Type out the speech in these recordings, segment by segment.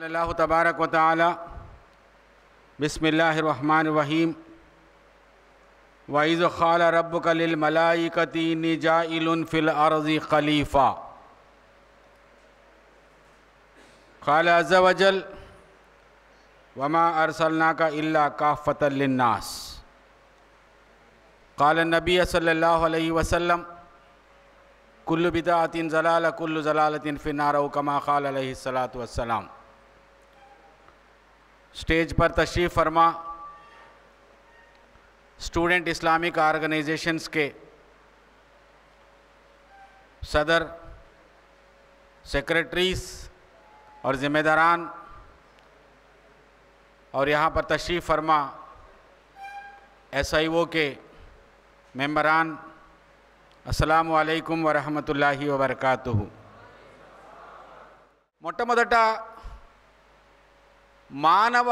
अल्लाह तबारक व तआला बिस्मिल्लाहिर्रहमानिर्रहीम वइज़ क़ाल रब्बुक लिल मलाइकति इन्नी जाइलुन फ़िल अर्ज़ि ख़लीफ़ा क़ाल अज़्ज़ व जल वमा अर्सलनाका इल्ला काफ़्फ़तल लिन्नास क़ाल नबी सल्लल्लाहु अलैहि वसल्लम कुल्लु बिदअतिन ज़लाला कुल्लु ज़लालतिन फ़िन्नार औ कमा क़ाल अलैहि सलातु वस्सलाम। स्टेज पर तशरीफ़ फरमा स्टूडेंट इस्लामिक ऑर्गेनाइजेशंस के सदर, सेक्रेटरीज़ और ज़िम्मेदारान और यहाँ पर तशरीफ़ फरमा SIO के मेंबरान, अस्सलामु अलैकुम वरहमतुल्लाहि वबरकातुहु। మొట్టమొదట మానవ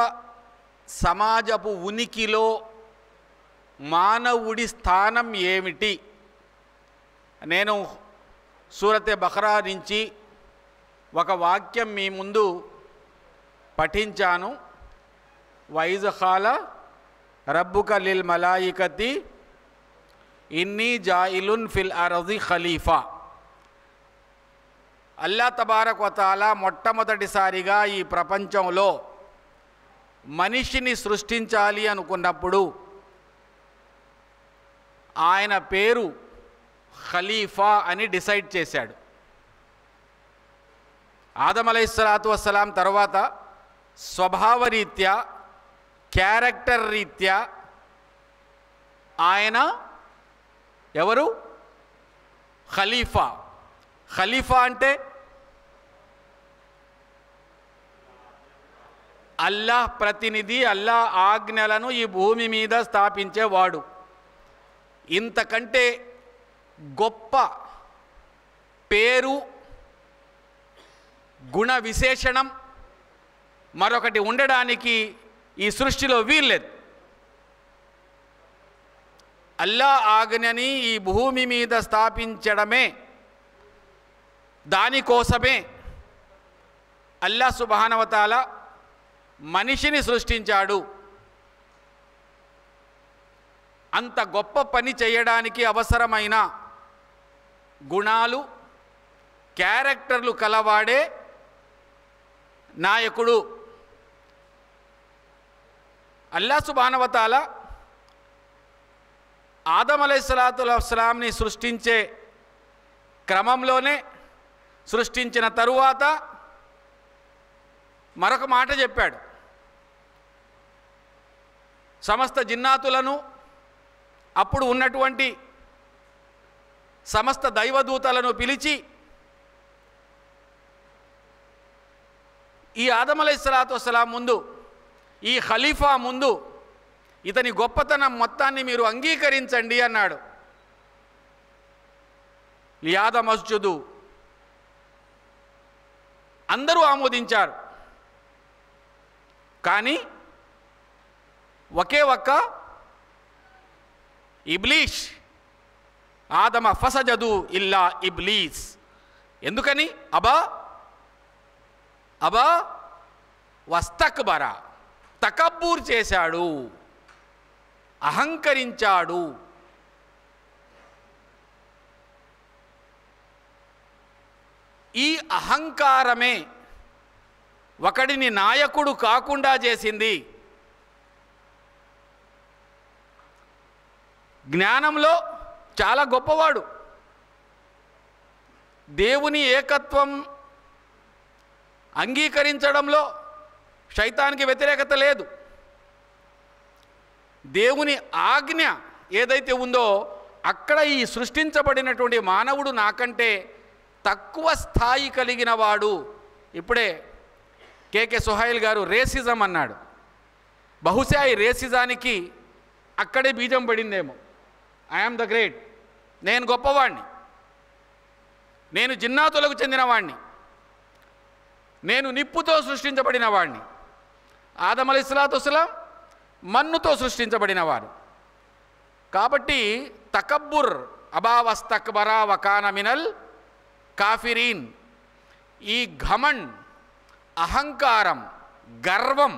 సమాజపు ఉనికిలో మానవుడి స్థానం ఏమిటి? నేను సూరత్ బఖరా నుంచి ఒక వాక్యం మీ ముందు పఠించాను. వైజ్ ఖాల రబ్బుక లిల్ మలాయికతి ఇన్నీ జాయిలున్ ఫిల్ అర్జి ఖలీఫా. అల్లా తబారక్ వ తఆలా మొట్టమొదటిసారిగా ఈ ప్రపంచంలో మనిషిని సృష్టించాలి అనుకున్నప్పుడు ఆయన పేరు ఖలీఫా అని డిసైడ్ చేశాడు. ఆదం అలైహిస్సలాతు వస్సలాం తర్వాత స్వభావరీత్యా, క్యారెక్టర్ రీత్యా ఆయన ఎవరు? ఖలీఫా. ఖలీఫా అంటే అల్లాహ్ ప్రతినిధి, అల్లాహ్ ఆజ్ఞలను ఈ భూమి మీద స్థాపించేవాడు. ఇంతకంటే గొప్ప పేరు, గుణ విశేషణం మరొకటి ఉండడానికి ఈ సృష్టిలో వీల్లేదు. అల్లాహ్ ఆజ్ఞని ఈ భూమి మీద స్థాపించడమే, దానికోసమే అల్లాహ్ సుబ్హానహు వ తఆలా మనిషిని సృష్టించాడు. అంత గొప్ప పని చేయడానికి అవసరమైన గుణాలు, క్యారెక్టర్లు కలవాడే నాయకుడు. అల్లాహ్ సుబ్హానహు వ తఆలా ఆదం అలైహిస్సలాతు వస్సలాంని సృష్టించే క్రమంలోనే, సృష్టించిన తరువాత మరొక మాట చెప్పాడు. సమస్త జిన్నాతులను, అప్పుడు ఉన్నటువంటి సమస్త దైవదూతలను పిలిచి ఈ ఆదం అలైహిస్సలాతు వస్సలాం ముందు, ఈ ఖలీఫా ముందు ఇతని గొప్పతనం మొత్తాన్ని మీరు అంగీకరించండి అన్నాడు. లియాదం అస్జుదు, అందరూ ఆమోదించారు. కానీ ఒకే ఒక్క ఇబ్లీష్, ఆదమ ఫసజదు ఇల్లా ఇబ్లీస్. ఎందుకని? అబా వస్తక్బర, తకబ్బూర్ చేశాడు, అహంకరించాడు. ఈ అహంకారమే ఒకడిని నాయకుడు కాకుండా చేసింది. జ్ఞానంలో చాలా గొప్పవాడు, దేవుని ఏకత్వం అంగీకరించడంలో శైతానికి వ్యతిరేకత లేదు. దేవుని ఆజ్ఞ ఏదైతే ఉందో అక్కడ ఈ సృష్టించబడినటువంటి మానవుడు నాకంటే తక్కువ స్థాయి కలిగిన వాడు. ఇప్పుడే కేకే సుహైల్ గారు రేసిజం అన్నాడు. బహుశా ఈ రేసిజానికి అక్కడే బీజం పడిందేమో. ఐఆమ్ ద గ్రేట్, నేను గొప్పవాణ్ణి, నేను జిన్నాతులకు చెందినవాణ్ణి, నేను నిప్పుతో సృష్టించబడిన వాడిని. ఆదం అలైహిస్సలాతు వస్సలాం మన్నుతో సృష్టించబడినవాడు. కాబట్టి తకబ్బుర్, అబావస్తక్బరా వకాన మినల్ కాఫిరీన్, ఈ ఘమన్, అహంకారం, గర్వం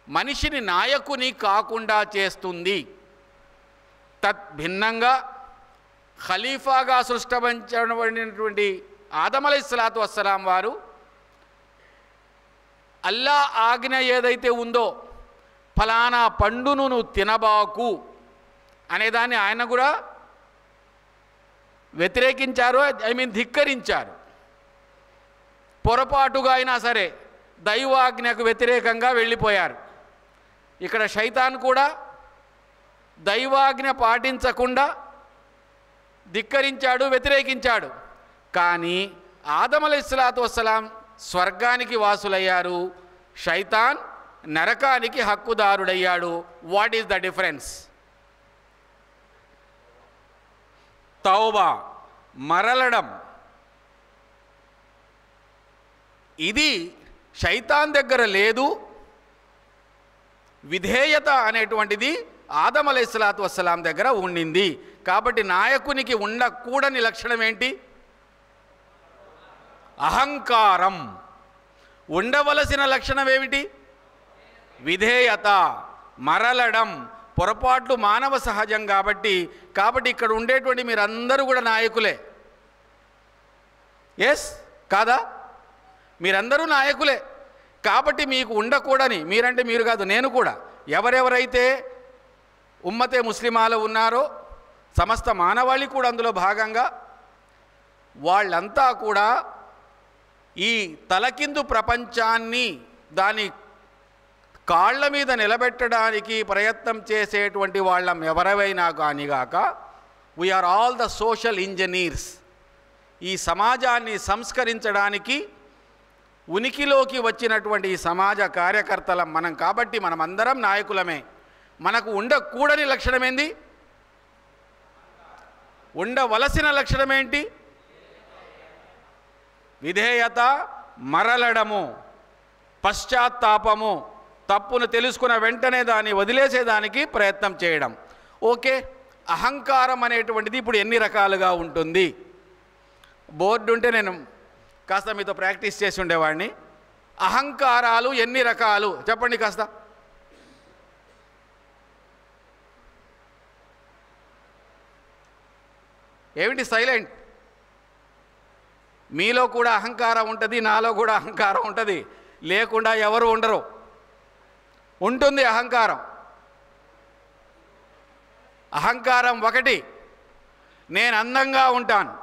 మనిషిని నాయకుని కాకుండా చేస్తుంది. తద్భిన్నంగా ఖలీఫాగా సృష్టించబడినటువంటి ఆదం అలైహిస్సలాతు వస్సలాం వారు అల్లా ఆజ్ఞ ఏదైతే ఉందో ఫలానా పండును నువ్వు తినబాకు అనేదాన్ని ఆయన కూడా వ్యతిరేకించారు, ధిక్కరించారు. పొరపాటుగా అయినా సరే దైవాజ్ఞకు వ్యతిరేకంగా వెళ్ళిపోయారు. ఇక్కడ శైతాన్ కూడా దైవాజ్ఞ పాటించకుండా ధిక్కరించాడు, వ్యతిరేకించాడు. కానీ ఆదం అలైహిస్సలాతు వస్సలాం స్వర్గానికి వాసులయ్యారు, శైతాన్ నరకానికి హక్కుదారుడయ్యాడు. What is the difference? తౌబా, మరలడం, ఇది శైతాన్ దగ్గర లేదు. విధేయత అనేటువంటిది ఆదం అలైహిస్సలాతు వస్సలాం దగ్గర ఉండింది. కాబట్టి నాయకునికి ఉండకూడని లక్షణం ఏంటి? అహంకారం. ఉండవలసిన లక్షణం ఏమిటి? విధేయత, మరలడం. పొరపాట్లు మానవ సహజం కాబట్టి ఇక్కడ ఉండేటువంటి మీరందరూ కూడా నాయకులే. ఎస్ కాదా? మీరందరూ నాయకులే. కాబట్టి మీకు ఉండకూడని, మీరంటే మీరు కాదు, నేను కూడా, ఎవరెవరైతే ఉమ్మతే ముస్లిమాలో ఉన్నారో సమస్త మానవాళి కూడా అందులో భాగంగా, వాళ్ళంతా కూడా ఈ తలకిందు ప్రపంచాన్ని దాని కాళ్ళ మీద నిలబెట్టడానికి ప్రయత్నం చేసేటువంటి వాళ్ళం ఎవరైనా కానిగాక, we are all the social engineers. ఈ సమాజాన్ని సంస్కరించడానికి ఉనికిలోకి వచ్చినటువంటి ఈ సమాజ కార్యకర్తలం మనం. కాబట్టి మనమందరం నాయకులమే. మనకు ఉండకూడని లక్షణం ఏంది? ఉండవలసిన లక్షణం ఏంటి? విధేయత, మరలడము, పశ్చాత్తాపము, తప్పును తెలుసుకున్న వెంటనే దాన్ని వదిలేసేదానికి ప్రయత్నం చేయడం. ఓకే, అహంకారం అనేటువంటిది ఇప్పుడు ఎన్ని రకాలుగా ఉంటుంది? బోర్డు ఉంటే నేను కాస్త మీతో ప్రాక్టీస్ చేసి ఉండేవాడిని. అహంకారాలు ఎన్ని రకాలు చెప్పండి కాస్త. ఏమిటి సైలెంట్? మీలో కూడా అహంకారం ఉంటుంది, నాలో కూడా అహంకారం ఉంటుంది. లేకుండా ఎవరు ఉండరు. ఉంటుంది అహంకారం. అహంకారం ఒకటి, నేను అందంగా ఉంటాను,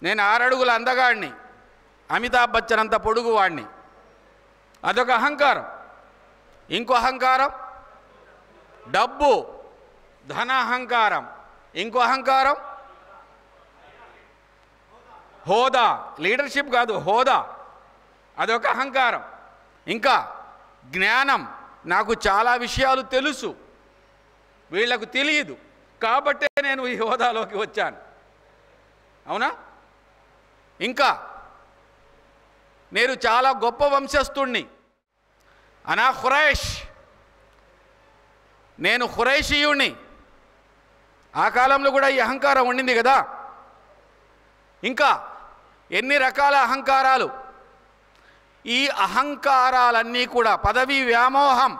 నేను 6 అడుగుల అందగాడిని, అమితాబ్ బచ్చన్ అంత పొడుగువాడిని, అదొక అహంకారం. ఇంకో అహంకారం డబ్బు, ధన అహంకారం. ఇంకో అహంకారం హోదా, లీడర్షిప్ కాదు, హోదా, అదొక అహంకారం. ఇంకా జ్ఞానం, నాకు చాలా విషయాలు తెలుసు, వీళ్లకు తెలియదు కాబట్టే నేను ఈ హోదాలోకి వచ్చాను. అవునా? ఇంకా నేను చాలా గొప్ప వంశస్థుణ్ణి, అనా ఖురైష్, నేను ఖురైషీయుణ్ణి. ఆ కాలంలో కూడా ఈ అహంకారం ఉండింది కదా. ఇంకా ఎన్ని రకాల అహంకారాలు! ఈ అహంకారాలన్నీ కూడా పదవీ వ్యామోహం,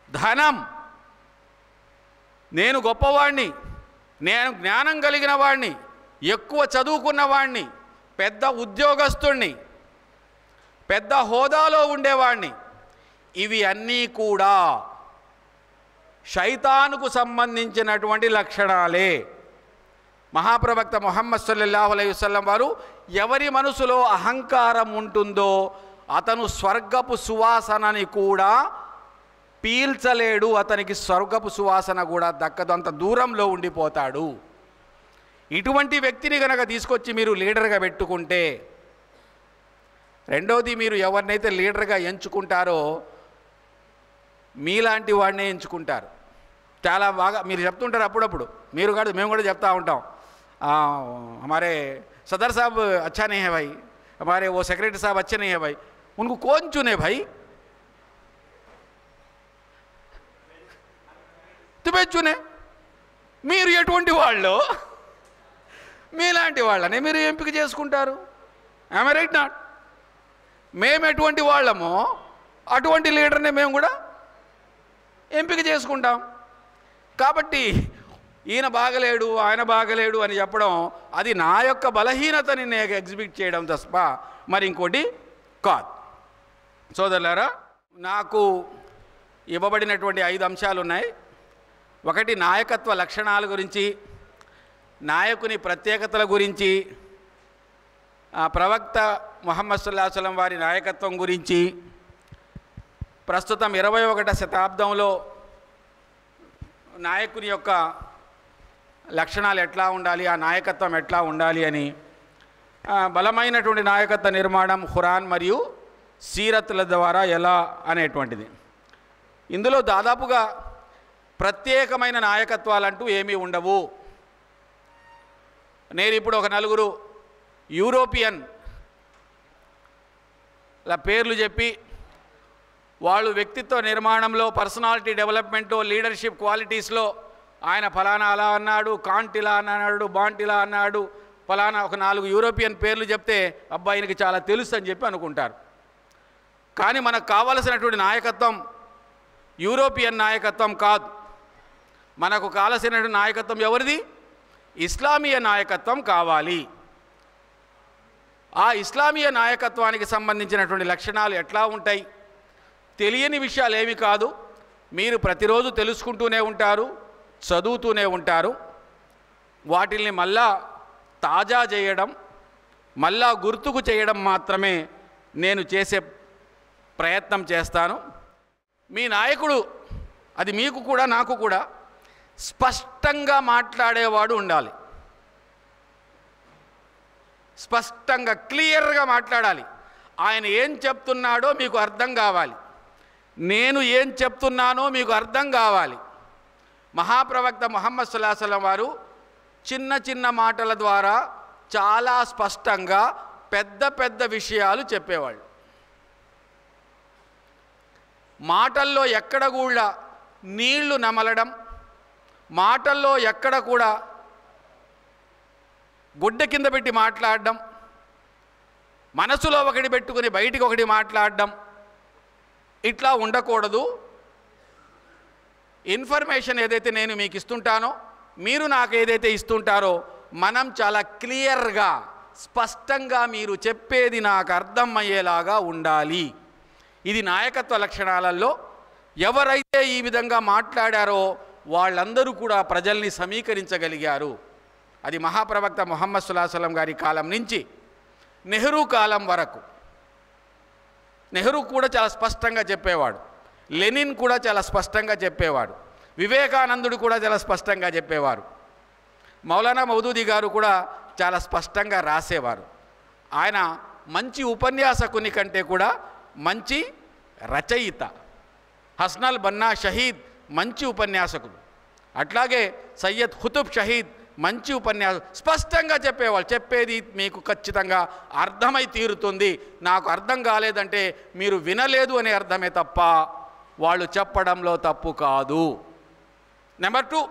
ధనం, నేను గొప్పవాణ్ణి, నేను జ్ఞానం కలిగిన వాణ్ణి, ఎక్కువ చదువుకున్నవాణ్ణి, పెద్ద ఉద్యోగస్తుణ్ణి, పెద్ద హోదాలో ఉండేవాణ్ణి, ఇవి అన్నీ కూడా శైతానుకు సంబంధించినటువంటి లక్షణాలే. మహాప్రవక్త ముహమ్మద్ సల్లల్లాహు అలైహి వసల్లం వారు ఎవరి మనసులో అహంకారం ఉంటుందో అతను స్వర్గపు సువాసనని కూడా పీల్చలేడు, అతనికి స్వర్గపు సువాసన కూడా దక్కదు, అంత దూరంలో ఉండిపోతాడు. ఇటువంటి వ్యక్తిని కనుక తీసుకొచ్చి మీరు లీడర్గా పెట్టుకుంటే, రెండోది మీరు ఎవరినైతే లీడర్గా ఎంచుకుంటారో మీలాంటి వాడినే ఎంచుకుంటారు. చాలా బాగా మీరు చెప్తుంటారు అప్పుడప్పుడు, మీరు కాదు మేము కూడా చెప్తా ఉంటాం, हमारे सदर साहब अच्छा नहीं है भाई, हमारे वो सेक्रेटरी साहब अच्छे नहीं है भाई, उनको कौन चुने भाई? तुम्हें चुने. మీరు ఎటువంటి వాళ్ళు? మీలాంటి వాళ్ళని మీరు ఎంపిక చేసుకుంటారు. am I right not? మేము ఎటువంటి వాళ్ళమో అటువంటి లీడర్ని మేము కూడా ఎంపిక చేసుకుంటాం. కాబట్టి ఈయన బాగలేడు ఆయన బాగలేడు అని చెప్పడం అది నా యొక్క బలహీనతని నేను ఎగ్జిబిట్ చేయడం తప్ప మరి ఇంకోటి కాదు. సోదరులారా, నాకు ఇవ్వబడినటువంటి 5 అంశాలు ఉన్నాయి. ఒకటి నాయకత్వ లక్షణాల గురించి, నాయకుని ప్రత్యేకతల గురించి, ప్రవక్త ముహమ్మద్ సల్లల్లాహు అలైహి వసల్లం వారి నాయకత్వం గురించి, ప్రస్తుతం 21వ శతాబ్దంలో నాయకుని యొక్క లక్షణాలు ఎట్లా ఉండాలి, ఆ నాయకత్వం ఎట్లా ఉండాలి అని, బలమైనటువంటి నాయకత్వ నిర్మాణం ఖురాన్ మరియు సీరత్ల ద్వారా ఎలా అనేటువంటిది. ఇందులో దాదాపుగా ప్రత్యేకమైన నాయకత్వాలంటూ ఏమీ ఉండవు. నేను ఇప్పుడు ఒక 4 యూరోపియన్ పేర్లు చెప్పి వాళ్ళు వ్యక్తిత్వ నిర్మాణంలో, పర్సనాలిటీ డెవలప్మెంట్లో, లీడర్షిప్ క్వాలిటీస్లో ఆయన ఫలానా అలా అన్నాడు, కాంట్ ఇలా అన్నాడు, బాంట్ ఇలా అన్నాడు, ఫలానా ఒక 4 యూరోపియన్ పేర్లు చెప్తే అబ్బాయినికి చాలా తెలుసు అని చెప్పి అనుకుంటారు. కానీ మనకు కావలసినటువంటి నాయకత్వం యూరోపియన్ నాయకత్వం కాదు. మనకు కావలసినటువంటి నాయకత్వం ఎవరిది? ఇస్లామీయ నాయకత్వం కావాలి. ఆ ఇస్లామీయ నాయకత్వానికి సంబంధించినటువంటి లక్షణాలు ఎట్లా ఉంటాయి? తెలియని విషయాలు ఏమి కాదు, మీరు ప్రతిరోజు తెలుసుకుంటూనే ఉంటారు, చదువుతూనే ఉంటారు. వాటిల్ని మళ్ళా తాజా చేయడం, మళ్ళా గుర్తుకు చేయడం మాత్రమే నేను చేసే ప్రయత్నం చేస్తాను. మీ నాయకుడు, అది మీకు కూడా నాకు కూడా, స్పష్టంగా మాట్లాడేవాడు ఉండాలి. స్పష్టంగా క్లియర్గా మాట్లాడాలి. ఆయన ఏం చెప్తున్నాడో మీకు అర్థం కావాలి, నేను ఏం చెప్తున్నానో మీకు అర్థం కావాలి. మహాప్రవక్త ముహమ్మద్ సల్లల్లాహు అలైహి వసల్లం వారు చిన్న చిన్న మాటల ద్వారా చాలా స్పష్టంగా పెద్ద పెద్ద విషయాలు చెప్పేవాళ్ళు. మాటల్లో ఎక్కడ కూడా నీళ్లు నమలడం, మాటల్లో ఎక్కడ కూడా గుడ్డ కింద పెట్టి మాట్లాడడం, మనసులో ఒకటి పెట్టుకుని బయటికి ఒకటి మాట్లాడడం, ఇట్లా ఉండకూడదు. ఇన్ఫర్మేషన్ ఏదైతే నేను మీకు ఇస్తుంటానో, మీరు నాకు ఏదైతే ఇస్తుంటారో, మనం చాలా క్లియర్గా స్పష్టంగా మీరు చెప్పేది నాకు అర్థమయ్యేలాగా ఉండాలి. ఇది నాయకత్వ లక్షణాలలో ఎవరైతే ఈ విధంగా మాట్లాడారో వాళ్ళందరూ కూడా ప్రజల్ని సమీకరించగలిగారు. అది మహాప్రవక్త ముహమ్మద్ సల్లల్లాహు అలైహి వసల్లం గారి కాలం నుంచి నెహ్రూ కాలం వరకు. నెహ్రూ కూడా చాలా స్పష్టంగా చెప్పేవాడు, లెనిన్ కూడా చాలా స్పష్టంగా చెప్పేవాడు, వివేకానందుడు కూడా చాలా స్పష్టంగా చెప్పేవారు, మౌలానా మౌదూదీ గారు కూడా చాలా స్పష్టంగా రాసేవారు. ఆయన మంచి ఉపన్యాసకుని కంటే కూడా మంచి రచయిత. హస్నల్ బన్నా షహీద్ మంచి ఉపన్యాసకుడు, అట్లాగే సయ్యద్ ఖుతుబ్ షహీద్ మంచి ఉపన్యాసం. స్పష్టంగా చెప్పేవాళ్ళు, చెప్పేది మీకు ఖచ్చితంగా అర్థమై తీరుతుంది, నాకు అర్థం కాలేదంటే మీరు వినలేదు అనే అర్థమే తప్ప వాళ్ళు చెప్పడంలో తప్పు కాదు. నెంబర్ 2,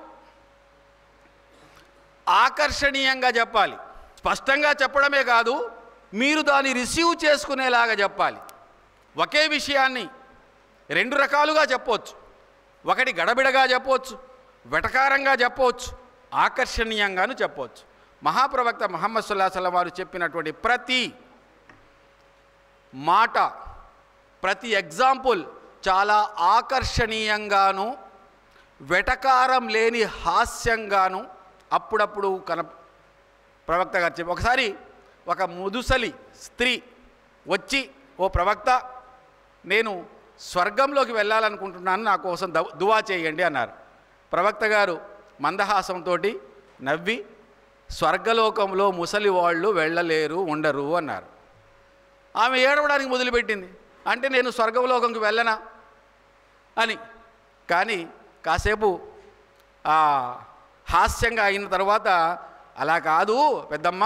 ఆకర్షణీయంగా చెప్పాలి. స్పష్టంగా చెప్పడమే కాదు, మీరు దాన్ని రిసీవ్ చేసుకునేలాగా చెప్పాలి. ఒకే విషయాన్ని 2 రకాలుగా చెప్పవచ్చు. ఒకటి గడబిడగా చెప్పవచ్చు, వెటకారంగా చెప్పవచ్చు, ఆకర్షణీయంగాను చెప్పవచ్చు. మహాప్రవక్త ముహమ్మద్ సల్లల్లాహు అలైహి వసల్లం వారు చెప్పినటువంటి ప్రతి మాట, ప్రతి ఎగ్జాంపుల్ చాలా ఆకర్షణీయంగాను, వెటకారం లేని హాస్యంగాను అప్పుడప్పుడు ప్రవక్త గారు చెప్పి, ఒకసారి ఒక ముదుసలి స్త్రీ వచ్చి, ఓ ప్రవక్త, నేను స్వర్గంలోకి వెళ్ళాలనుకుంటున్నాను, నా కోసం దువా చేయండి అన్నారు. ప్రవక్త గారు మందహాసంతో నవ్వి, స్వర్గలోకంలో ముసలి వాళ్ళు వెళ్ళలేరు, ఉండరు అన్నారు. ఆమె ఏడవడానికి మొదలుపెట్టింది. అంటే నేను స్వర్గలోకంకి వెళ్ళనా అని. కానీ కాసేపు హాస్యంగా అయిన తర్వాత, అలా కాదు పెద్దమ్మ,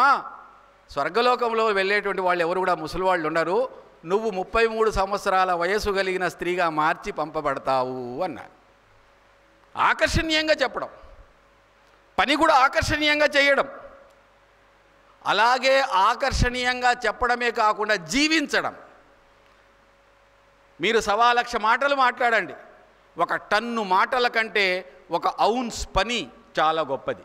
స్వర్గలోకంలో వెళ్ళేటువంటి వాళ్ళు ఎవరు కూడా ముసలి వాళ్ళు ఉండరు, నువ్వు 33 సంవత్సరాల వయసు కలిగిన స్త్రీగా మార్చి పంపబడతావు అన్నారు. ఆకర్షణీయంగా చెప్పడం, పని కూడా ఆకర్షణీయంగా చేయడం, అలాగే ఆకర్షణీయంగా చెప్పడమే కాకుండా జీవించడం. మీరు 1,00,000 మాటలు మాట్లాడండి, 1 టన్ను మాటల కంటే 1 ఔన్స్ పని చాలా గొప్పది.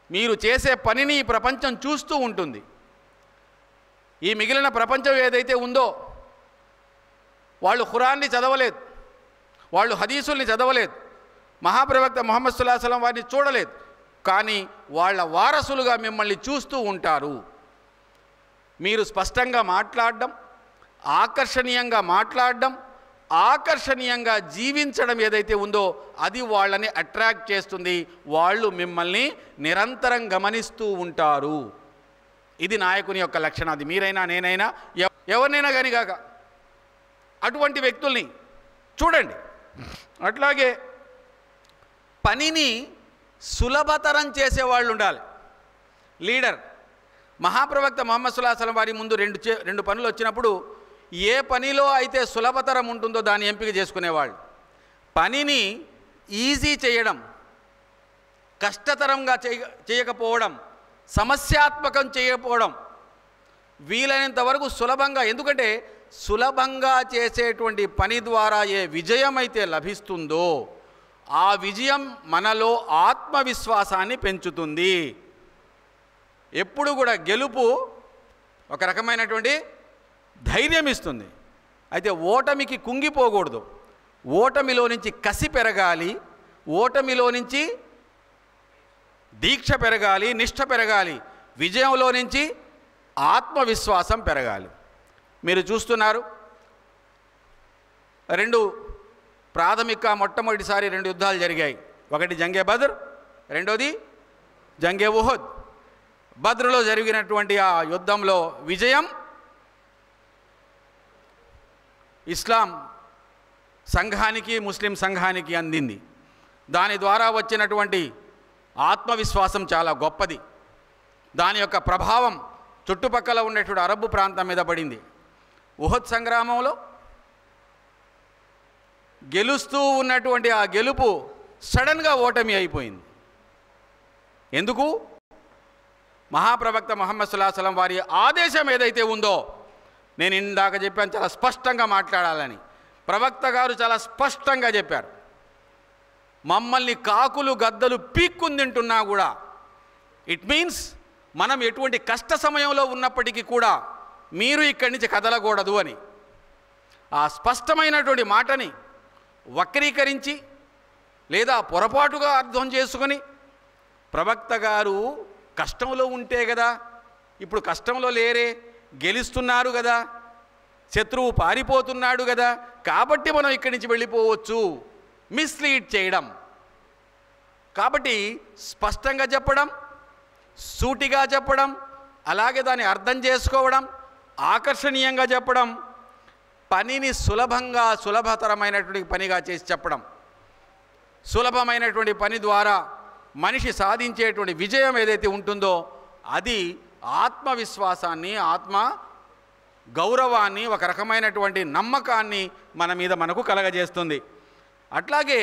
మీరు చేసే పనిని ఈ ప్రపంచం చూస్తూ ఉంటుంది. ఈ మిగిలిన ప్రపంచం ఏదైతే ఉందో, వాళ్ళు ఖురాన్ని చదవలేదు, వాళ్ళు హదీసుల్ని చదవలేదు, మహాప్రవక్త ముహమ్మద్ సల్లల్లాహు అలైహి వసల్లం వారిని చూడలేదు, కానీ వాళ్ళ వారసులుగా మిమ్మల్ని చూస్తూ ఉంటారు. మీరు స్పష్టంగా మాట్లాడడం, ఆకర్షణీయంగా మాట్లాడడం, ఆకర్షణీయంగా జీవించడం ఏదైతే ఉందో అది వాళ్ళని అట్రాక్ట్ చేస్తుంది. వాళ్ళు మిమ్మల్ని నిరంతరం గమనిస్తూ ఉంటారు. ఇది నాయకుని యొక్క లక్షణం. అది మీరైనా నేనైనా ఎవరినైనా కానీ కాక అటువంటి వ్యక్తుల్ని చూడండి. అట్లాగే పనిని సులభతరం చేసేవాళ్ళు ఉండాలి. లీడర్ మహాప్రవక్త ముహమ్మద్ సల్లల్లాహు అలైహి వసల్లం వారి ముందు రెండు పనులు వచ్చినప్పుడు ఏ పనిలో అయితే సులభతరం ఉంటుందో దాన్ని ఎంపిక చేసుకునేవాళ్ళు. పనిని ఈజీ చేయడం, కష్టతరంగా చేయకపోవడం, సమస్యాత్మకం చేయకపోవడం, వీలైనంత వరకు సులభంగా. ఎందుకంటే సులభంగా చేసేటువంటి పని ద్వారా ఏ విజయం అయితే లభిస్తుందో ఆ విజయం మనలో ఆత్మవిశ్వాసాన్ని పెంచుతుంది. ఎప్పుడు కూడా గెలుపు ఒక రకమైనటువంటి ధైర్యం ఇస్తుంది. అయితే ఓటమికి కుంగిపోకూడదు. ఓటమిలో నుంచి కసి పెరగాలి, ఓటమిలో నుంచి దీక్ష పెరగాలి, నిష్ఠ పెరగాలి, విజయంలో నుంచి ఆత్మవిశ్వాసం పెరగాలి. మీరు చూస్తున్నారు, మొట్టమొదటిసారి 2 యుద్ధాలు జరిగాయి. ఒకటి జంగే బద్ర్, రెండోది జంగే ఉహద్. బద్రులో జరిగినటువంటి ఆ యుద్ధంలో విజయం ఇస్లాం సంఘానికి, ముస్లిం సంఘానికి అందింది. దాని ద్వారా వచ్చినటువంటి ఆత్మవిశ్వాసం చాలా గొప్పది. దాని యొక్క ప్రభావం చుట్టుపక్కల ఉన్నటువంటి అరబ్ ప్రాంతం మీద పడింది. ఉహద్ సంగ్రామంలో గెలుస్తూ ఉన్నటువంటి ఆ గెలుపు సడన్గా ఓటమి అయిపోయింది. ఎందుకు? మహాప్రవక్త ముహమ్మద్ సల్లల్లాహు అలైహి వసల్లం వారి ఆదేశం ఏదైతే ఉందో, నేను ఇందాక చెప్పాను చాలా స్పష్టంగా మాట్లాడాలని. ప్రవక్త గారు చాలా స్పష్టంగా చెప్పారు, మమ్మల్ని కాకులు గద్దలు పీక్కుని తింటున్నా కూడా, ఇట్ మీన్స్ మనం ఎటువంటి కష్ట సమయంలో ఉన్నప్పటికీ కూడా మీరు ఇక్కడి నుంచి కదలకూడదు అని. ఆ స్పష్టమైనటువంటి మాటని వక్రీకరించి లేదా పొరపాటుగా అర్థం చేసుకొని, ప్రవక్త గారు కష్టంలో ఉంటే కదా, ఇప్పుడు కష్టంలో లేరే, గెలుస్తున్నారు కదా, శత్రువు పారిపోతున్నాడు కదా, కాబట్టి మనం ఇక్కడి నుంచి వెళ్ళిపోవచ్చు, మిస్లీడ్ చేయడం. కాబట్టి స్పష్టంగా చెప్పడం, సూటిగా చెప్పడం, అలాగే దాన్ని అర్థం చేసుకోవడం, ఆకర్షణీయంగా చెప్పడం, పనిని సులభతరమైనటువంటి పనిగా చేసి చెప్పడం. సులభమైనటువంటి పని ద్వారా మనిషి సాధించేటువంటి విజయం ఏదైతే ఉంటుందో అది ఆత్మవిశ్వాసాన్ని, ఆత్మ గౌరవాన్ని, ఒక రకమైనటువంటి నమ్మకాన్ని మన మీద మనకు కలగజేస్తుంది. అట్లాగే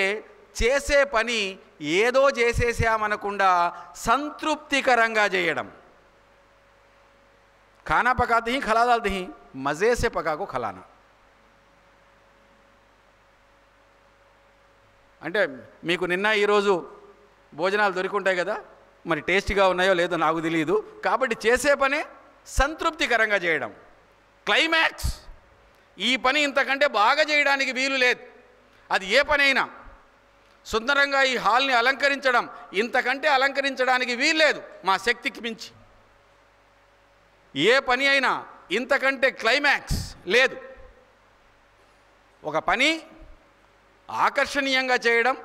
చేసే పని ఏదో చేసేసామనకుండా సంతృప్తికరంగా చేయడం. ఖానా పకాతే హీ ఖలా దాల్తే హీ, మజే సే పకాకో ఖలానా. అంటే మీకు నిన్న ఈరోజు భోజనాలు దొరికింటాయి కదా, మరి టేస్టీగా ఉన్నాయో లేదో నాకు తెలియదు. కాబట్టి చేసే పనే సంతృప్తికరంగా చేయడం. క్లైమాక్స్, ఈ పని ఇంతకంటే బాగా చేయడానికి వీలు లేదు. అది ఏ పని అయినా, సుందరంగా ఈ హాల్ని అలంకరించడం, ఇంతకంటే అలంకరించడానికి వీల్లేదు మా శక్తికి మించి. ఏ పని అయినా ఇంతకంటే క్లైమాక్స్ లేదు. ఒక పని ఆకర్షణీయంగా చేయడం,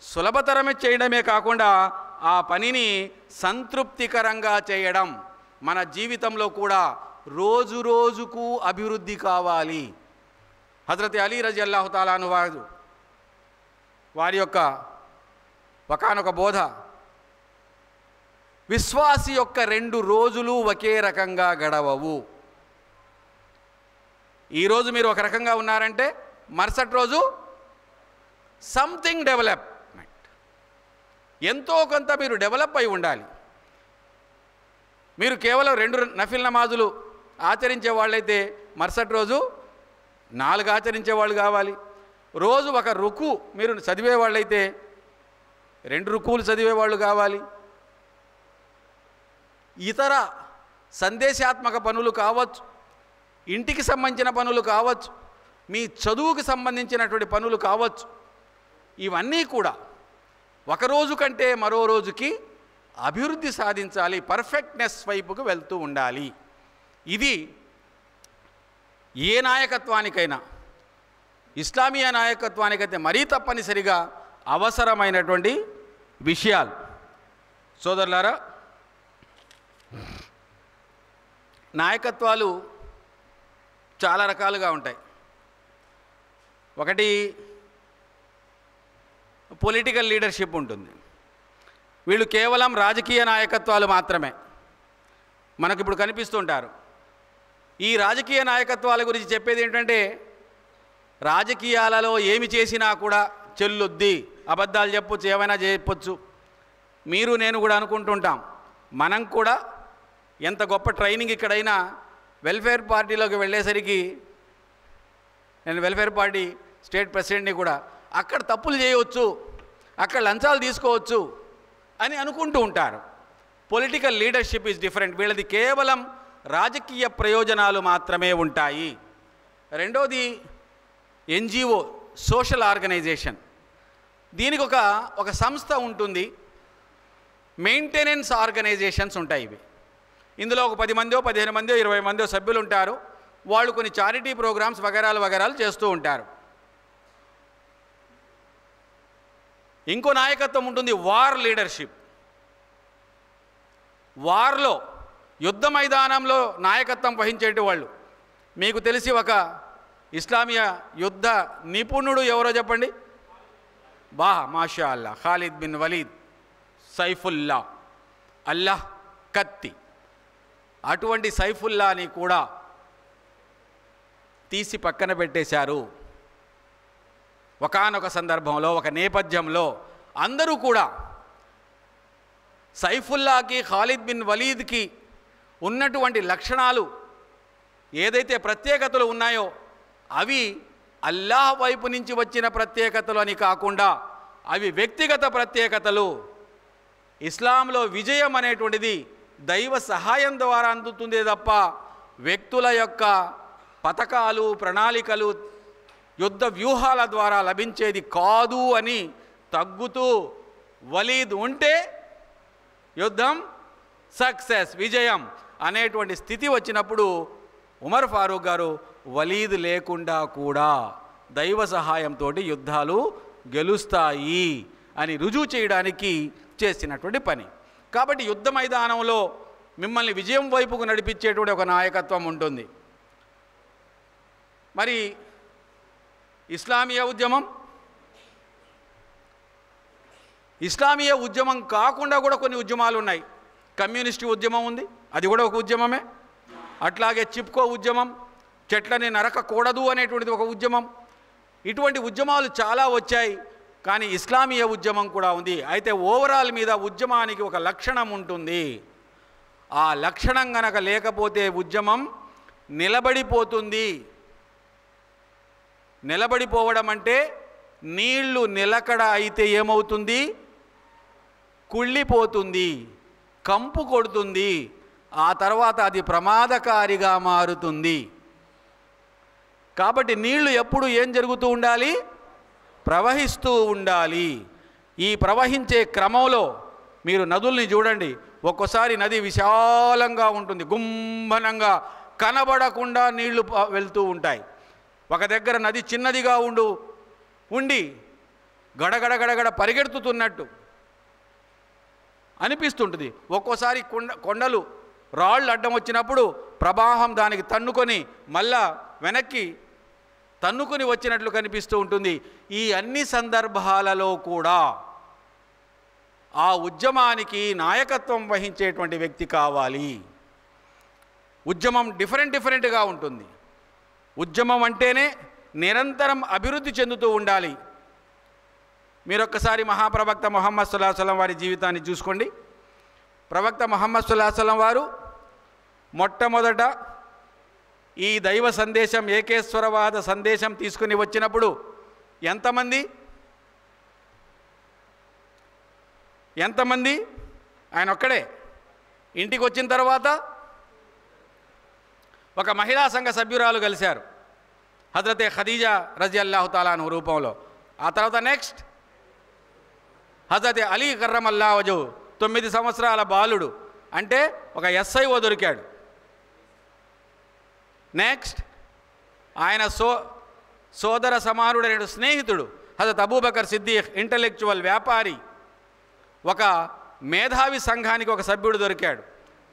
సులభతరమే చేయడమే కాకుండా ఆ పనిని సంతృప్తికరంగా చేయడం. మన జీవితంలో కూడా రోజు రోజుకు అభివృద్ధి కావాలి. హజరత్ అలీ రజియల్లాహు తాలా అను వారి యొక్క ఒకానొక బోధ, విశ్వాసి యొక్క 2 రోజులు ఒకే రకంగా గడవవు. ఈరోజు మీరు ఒక రకంగా ఉన్నారంటే మరుసటి రోజు సంథింగ్ డెవలప్మెంట్, ఎంతో కొంత మీరు డెవలప్ అయి ఉండాలి. మీరు కేవలం 2 నఫిల్ నమాజులు ఆచరించే వాళ్ళైతే మరుసటి రోజు 4 ఆచరించే వాళ్ళు కావాలి. రోజు ఒక రుకు మీరు చదివే వాళ్ళైతే 2 రుకులు చదివేవాళ్ళు కావాలి. ఇతర సందేశాత్మక పనులు కావచ్చు, ఇంటికి సంబంధించిన పనులు కావచ్చు, మీ చదువుకు సంబంధించినటువంటి పనులు కావచ్చు, ఇవన్నీ కూడా ఒకరోజు కంటే మరో రోజుకి అభివృద్ధి సాధించాలి, పర్ఫెక్ట్నెస్ వైపుకు వెళ్తూ ఉండాలి. ఇది ఏ నాయకత్వానికైనా, ఇస్లామీయ నాయకత్వానికైతే మరీ తప్పనిసరిగా అవసరమైనటువంటి విషయాలు. సోదరులారా, నాయకత్వాలు చాలా రకాలుగా ఉంటాయి. ఒకటి పొలిటికల్ లీడర్షిప్ ఉంటుంది. వీళ్ళు కేవలం రాజకీయ నాయకత్వాలు మాత్రమే మనకు ఇప్పుడు కనిపిస్తుంటారు. ఈ రాజకీయ నాయకత్వాల గురించి చెప్పేది ఏంటంటే, రాజకీయాలలో ఏమి చేసినా కూడా చెల్లుద్ది, అబద్ధాలు చెప్పొచ్చు, ఏమైనా చెప్పొచ్చు. మీరు నేను కూడా అనుకుంటుంటాం, మనం కూడా ఎంత గొప్ప ట్రైనింగ్ ఇక్కడైనా వెల్ఫేర్ పార్టీలోకి వెళ్ళేసరికి, నేను వెల్ఫేర్ పార్టీ స్టేట్ ప్రెసిడెంట్ని కూడా, అక్కడ తప్పులు చేయవచ్చు, అక్కడ లంచాలు తీసుకోవచ్చు అని అనుకుంటూ ఉంటారు. Political leadership is different. వీళ్ళది కేవలం రాజకీయ ప్రయోజనాలు మాత్రమే ఉంటాయి. రెండోది ఎన్జిఓ, సోషల్ ఆర్గనైజేషన్. దీనికి ఒక సంస్థ ఉంటుంది, మెయింటెనెన్స్ ఆర్గనైజేషన్స్ ఉంటాయి. ఇవి ఇందులో ఒక 10 మందో 15 మందో 20 మందో సభ్యులు ఉంటారు. వాళ్ళు కొన్ని చారిటీ ప్రోగ్రామ్స్ వగైరాలు చేస్తూ ఉంటారు. ఇంకో నాయకత్వం ఉంటుంది, వార్ లీడర్షిప్. వార్లో, యుద్ధ మైదానంలో నాయకత్వం వహించేటి వాళ్ళు. మీకు తెలిసి ఒక ఇస్లామియ యుద్ధ నిపుణుడు ఎవరో చెప్పండి? మాషా అల్లా, ఖాలిద్ బిన్ వలీద్, సైఫుల్లా, అల్లాహ్ కత్తి. అటువంటి సైఫుల్లాని కూడా తీసి పక్కన పెట్టేశారు. ఒకానొక సందర్భంలో, ఒక నేపథ్యంలో అందరూ కూడా సైఫుల్లాకి, ఖాలిద్ బిన్ వలీద్కి ఉన్నటువంటి లక్షణాలు, ఏదైతే ప్రత్యేకతలు ఉన్నాయో అవి అల్లాహ్ వైపు నుంచి వచ్చిన ప్రత్యేకతలు అని కాకుండా అవి వ్యక్తిగత ప్రత్యేకతలు. ఇస్లాంలో విజయం అనేటువంటిది దైవ సహాయం ద్వారా అందుతుందే తప్ప వ్యక్తుల యొక్క పథకాలు, ప్రణాళికలు, యుద్ధ వ్యూహాల ద్వారా లభించేది కాదు అని తగ్గుతూ వలీద్ ఉంటే యుద్ధం సక్సెస్, విజయం అనేటువంటి స్థితి వచ్చినప్పుడు ఉమర్ ఫారూక్ గారు వలీద్ లేకుండా కూడా దైవ సహాయంతో యుద్ధాలు గెలుస్తాయి అని రుజువు చేయడానికి చేసినటువంటి పని. కాబట్టి యుద్ధ మైదానంలో మిమ్మల్ని విజయం వైపుకు నడిపించేటువంటి ఒక నాయకత్వం ఉంటుంది. మరి ఇస్లామీయ ఉద్యమం కాకుండా కూడా కొన్ని ఉద్యమాలు ఉన్నాయి. కమ్యూనిస్టు ఉద్యమం ఉంది, అది కూడా ఒక ఉద్యమమే. అట్లాగే చిప్కో ఉద్యమం, చెట్లని నరకకూడదు అనేటువంటిది ఒక ఉద్యమం. ఇటువంటి ఉద్యమాలు చాలా వచ్చాయి. కానీ ఇస్లామీయ ఉద్యమం కూడా ఉంది. అయితే ఓవరాల్ మీద ఉద్యమానికి ఒక లక్షణం ఉంటుంది. ఆ లక్షణం గనక లేకపోతే ఉద్యమం నిలబడిపోతుంది. నిలబడిపోవడం అంటే నీళ్లు నిలకడ అయితే ఏమవుతుంది? కుళ్ళిపోతుంది, కంపు కొడుతుంది, ఆ తర్వాత అది ప్రమాదకారిగా మారుతుంది. కాబట్టి నీళ్లు ఎప్పుడు ఏం జరుగుతూ ఉండాలి? ప్రవహిస్తూ ఉండాలి. ఈ ప్రవహించే క్రమంలో మీరు నదుల్ని చూడండి. ఒక్కోసారి నది విశాలంగా ఉంటుంది, గుంభనంగా కనబడకుండా నీళ్లు వెళ్తూ ఉంటాయి. ఒక దగ్గర నది చిన్నదిగా ఉండి గడగడ పరిగెడుతున్నట్టు అనిపిస్తుంటుంది. ఒక్కోసారి కొండలు రాళ్ళు అడ్డం వచ్చినప్పుడు ప్రవాహం దానికి తన్నుకొని మళ్ళా వెనక్కి తన్నుకొని వచ్చినట్లు కనిపిస్తూ ఉంటుంది. ఈ అన్ని సందర్భాలలో కూడా ఆ ఉద్యమానికి నాయకత్వం వహించేటువంటి వ్యక్తి కావాలి. ఉద్యమం డిఫరెంట్గా ఉంటుంది. ఉద్యమం అంటేనే నిరంతరం అభివృద్ధి చెందుతూ ఉండాలి. మీరొక్కసారి మహాప్రవక్త ముహమ్మద్ సల్లల్లాహు అలైహి వసల్లం వారి జీవితాన్ని చూసుకోండి. ప్రవక్త ముహమ్మద్ సల్లల్లాహు అలైహి వసల్లం వారు మొట్టమొదట ఈ దైవ సందేశం ఏకేశ్వరవాద సందేశం తీసుకుని వచ్చినప్పుడు ఎంతమంది ఆయన ఒక్కడే. ఇంటికి వచ్చిన తర్వాత ఒక మహిళా సంఘ సభ్యురాలు కలిశారు, హజరతే ఖదీజా రజియల్లాహు తాలా అను రూపంలో. ఆ తర్వాత నెక్స్ట్ హజరతే అలీ కర్రమల్లా వజు 9 సంవత్సరాల బాలుడు, అంటే ఒక SIO దొరికాడు. నెక్స్ట్ ఆయన సోదర సమానుడైన స్నేహితుడు హజరత్ అబూబకర్ సిద్దీక్, ఇంటలెక్చువల్ వ్యాపారి, ఒక మేధావి సంఘానికి ఒక సభ్యుడు దొరికాడు.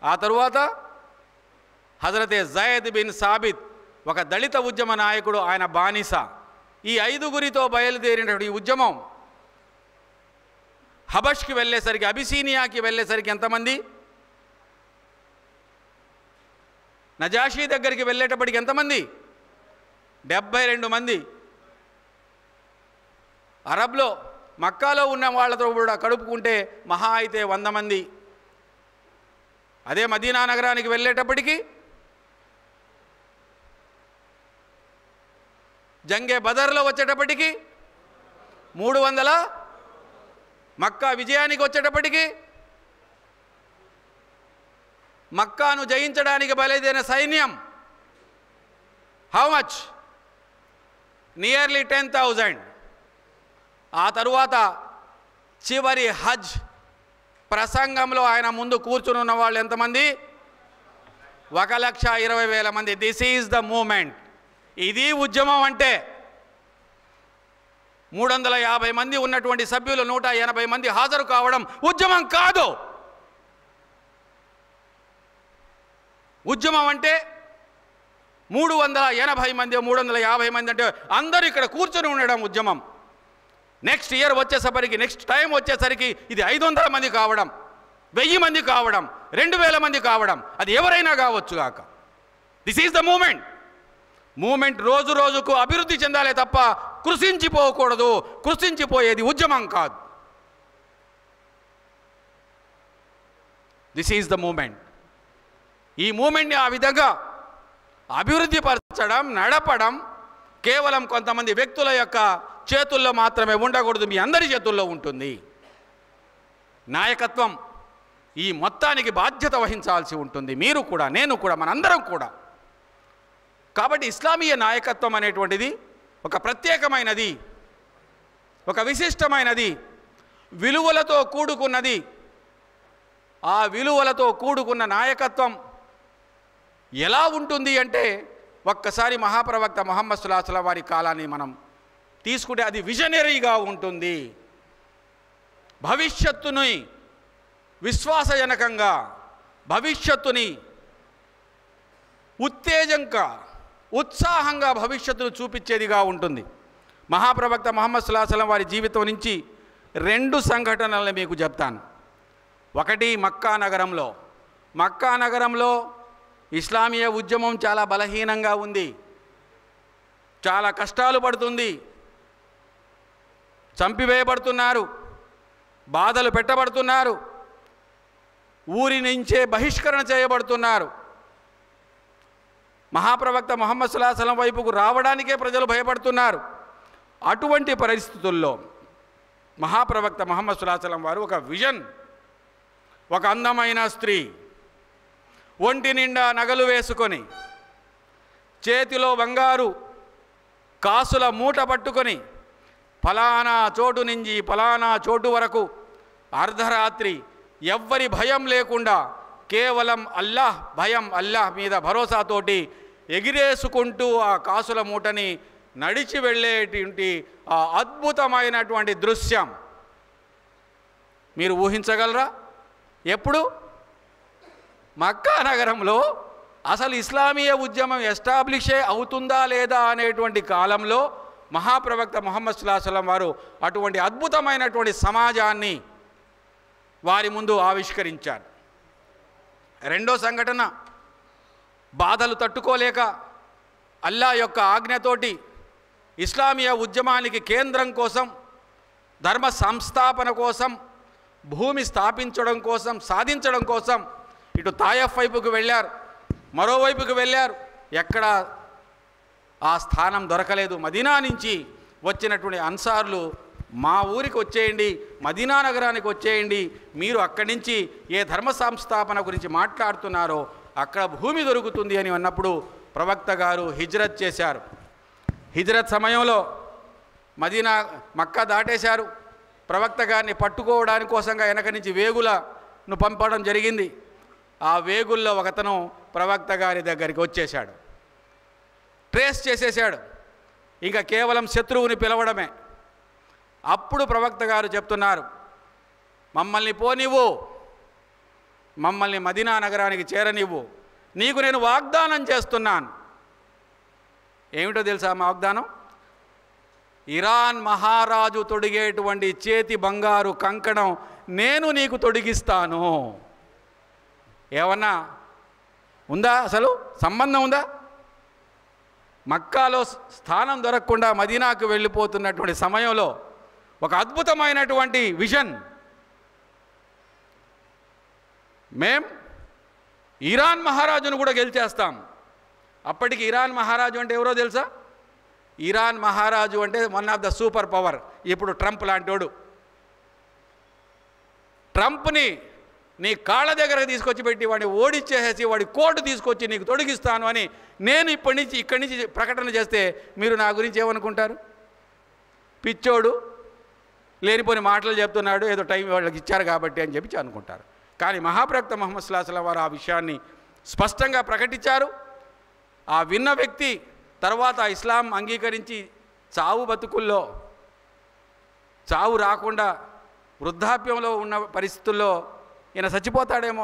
ఆ తరువాత హజరతే జయద్ బిన్ సాబిత్, ఒక దళిత ఉద్యమ నాయకుడు, ఆయన బానిస. ఈ 5గురితో బయలుదేరినటువంటి ఈ ఉద్యమం హబష్కి వెళ్ళేసరికి, అబిసీనియాకి వెళ్ళేసరికి ఎంతమంది, నజాషీ దగ్గరికి వెళ్ళేటప్పటికి ఎంతమంది, 72 మంది. అరబ్లో మక్కాలో ఉన్న వాళ్ళతో కూడా కడుపుకుంటే మహా అయితే 100 మంది. అదే మదీనా నగరానికి వెళ్ళేటప్పటికి జంగే బదర్లో వచ్చేటప్పటికి 300, మక్కా విజయానికి వచ్చేటప్పటికి మక్కాను జయించడానికి బయలుదేరిన సైన్యం హౌ మచ్, నియర్లీ 10,000. ఆ తరువాత చివరి హజ్ ప్రసంగంలో ఆయన ముందు కూర్చుని ఉన్న వాళ్ళు ఎంతమంది, 1,20,000 మంది. This is the movement. ఇది ఉద్యమం అంటే. 350 మంది ఉన్నటువంటి సభ్యులు 180 మంది హాజరు కావడం ఉద్యమం కాదు. ఉద్యమం అంటే 380 మంది 350 మంది అంటే అందరూ ఇక్కడ కూర్చొని ఉండడం ఉద్యమం. నెక్స్ట్ ఇయర్ వచ్చేసరికి, నెక్స్ట్ టైం వచ్చేసరికి ఇది 500 మంది కావడం, 1000 మంది కావడం, 2000 మంది కావడం, అది ఎవరైనా కావచ్చు కాక. This is the movement. Movement రోజు రోజుకు అభివృద్ధి చెందాలే తప్ప కృషించిపోకూడదు. కృషించిపోయేది ఉద్యమం కాదు. This is the movement. ఈ మూమెంట్ని ఆ విధంగా అభివృద్ధి పరచడం, నడపడం కేవలం కొంతమంది వ్యక్తుల యొక్క చేతుల్లో మాత్రమే ఉండకూడదు, మీ అందరి చేతుల్లో ఉంటుంది. నాయకత్వం ఈ మొత్తానికి బాధ్యత వహించాల్సి ఉంటుంది. మీరు కూడా, నేను కూడా, మనందరం కూడా. కాబట్టి ఇస్లామీయ నాయకత్వం అనేటువంటిది ఒక ప్రత్యేకమైనది, ఒక విశిష్టమైనది, విలువలతో కూడుకున్నది. ఆ విలువలతో కూడుకున్న నాయకత్వం ఎలా ఉంటుంది అంటే, ఒక్కసారి మహాప్రవక్త ముహమ్మద్ సల్లల్లాహు అలైహి వసల్లం వారి కాలాన్ని మనం తీసుకుంటే అది విజనరీగా ఉంటుంది. భవిష్యత్తుని విశ్వాసజనకంగా, భవిష్యత్తుని ఉత్తేజంగా, ఉత్సాహంగా భవిష్యత్తును చూపించేదిగా ఉంటుంది. మహాప్రవక్త ముహమ్మద్ సల్లల్లాహు అలైహి వసల్లం వారి జీవితం నుంచి 2 సంఘటనలను మీకు చెప్తాను. ఒకటి మక్కా నగరంలో ఇస్లామీయ ఉద్యమం చాలా బలహీనంగా ఉంది, చాలా కష్టాలు పడుతుంది, చంపివేయబడుతున్నారు, బాధలు పెట్టబడుతున్నారు, ఊరి నుంచే బహిష్కరణ చేయబడుతున్నారు. మహాప్రవక్త ముహమ్మద్ సల్లల్లాహు అలైహి వసల్లం వైపుకు రావడానికే ప్రజలు భయపడుతున్నారు. అటువంటి పరిస్థితుల్లో మహాప్రవక్త ముహమ్మద్ సల్లల్లాహు అలైహి వసల్లం వారు ఒక విజన్, ఒక అందమైన స్త్రీ ఒంటి నిండా నగలు వేసుకొని, చేతిలో బంగారు కాసుల మూట పట్టుకొని, ఫలానా చోటు నుంచి ఫలానా చోటు వరకు అర్ధరాత్రి ఎవ్వరి భయం లేకుండా కేవలం అల్లాహ్ భయం, అల్లాహ్ మీద భరోసాతోటి ఎగిరేసుకుంటూ ఆ కాసుల మూటని నడిచి వెళ్ళేటువంటి ఆ అద్భుతమైనటువంటి దృశ్యం మీరు ఊహించగలరా? ఎప్పుడు? మక్కా నగరంలో అసలు ఇస్లామీయ ఉద్యమం ఎస్టాబ్లిషే అవుతుందా లేదా అనేటువంటి కాలంలో మహాప్రవక్త ముహమ్మద్ సల్లల్లాహు అలైహి వసల్లం వారు అటువంటి అద్భుతమైనటువంటి సమాజాన్ని వారి ముందు ఆవిష్కరించారు. రెండో సంఘటన, బాధలు తట్టుకోలేక అల్లాహ్ యొక్క ఆజ్ఞతోటి ఇస్లామీయ ఉద్యమానికి కేంద్రం కోసం, ధర్మ సంస్థాపన కోసం, భూమి స్థాపించడం కోసం, సాధించడం కోసం ఇటు తాయఫ్ వైపుకు వెళ్ళారు, మరోవైపుకు వెళ్ళారు, ఎక్కడ ఆ స్థానం దొరకలేదు. మదీనా నుంచి వచ్చినటువంటి అన్సార్లు మా ఊరికి వచ్చేయండి, మదీనా నగరానికి వచ్చేయండి, మీరు అక్కడి నుంచి ఏ ధర్మ సంస్థాపన గురించి మాట్లాడుతున్నారో అక్కడ భూమి దొరుకుతుంది అని అన్నప్పుడు ప్రవక్త గారు హిజ్రత్ చేశారు. హిజ్రత్ సమయంలో మదీనా మక్కా దాటేశారు. ప్రవక్త గారిని పట్టుకోవడానికి కోసంగా వెనక నుంచి వేగులను పంపడం జరిగింది. ఆ వేగుల్లో ఒకతను ప్రవక్త గారి దగ్గరికి వచ్చేశాడు, ట్రేస్ చేసేశాడు. ఇంకా కేవలం శత్రువుని పిలవడమే. అప్పుడు ప్రవక్త గారు చెప్తున్నారు, మమ్మల్ని పోనివ్వు, మమ్మల్ని మదీనా నగరానికి చేరనివ్వు, నీకు నేను వాగ్దానం చేస్తున్నాను. ఏమిటో తెలుసా మా వాగ్దానం? ఇరాన్ మహారాజు తొడిగేటువంటి చేతి బంగారు కంకణం నేను నీకు తొడిగిస్తాను. ఏమన్నా ఉందా? అసలు సంబంధం ఉందా? మక్కాలో స్థానం దొరకకుండా మదీనాకు వెళ్ళిపోతున్నటువంటి సమయంలో ఒక అద్భుతమైనటువంటి విజన్, మేం ఇరాన్ మహారాజును కూడా గెలిచేస్తాం. అప్పటికి ఇరాన్ మహారాజు అంటే ఎవరో తెలుసా? ఇరాన్ మహారాజు అంటే one of the super power. ఇప్పుడు ట్రంప్ లాంటోడు. ట్రంప్ని నీ కాళ్ళ దగ్గరకు తీసుకొచ్చి పెట్టి వాడిని ఓడిచ్చేసేసి వాడి కోటు తీసుకొచ్చి నీకు తొడిగిస్తాను అని నేను ఇక్కడి నుంచి ప్రకటన చేస్తే మీరు నా గురించి ఏమనుకుంటారు? పిచ్చోడు, లేనిపోని మాటలు చెప్తున్నాడు, ఏదో టైం వాళ్ళకి ఇచ్చారు కాబట్టి అని చెప్పి అనుకుంటారు. కానీ మహాప్రవక్త ముహమ్మద్ సల్లల్లాహు అలైహి వసల్లం వారు ఆ విషయాన్ని స్పష్టంగా ప్రకటించారు. ఆ విన్న వ్యక్తి తర్వాత ఇస్లాం అంగీకరించి చావు బతుకుల్లో చావు రాకుండా వృద్ధాప్యంలో ఉన్న పరిస్థితుల్లో ఈయన చచ్చిపోతాడేమో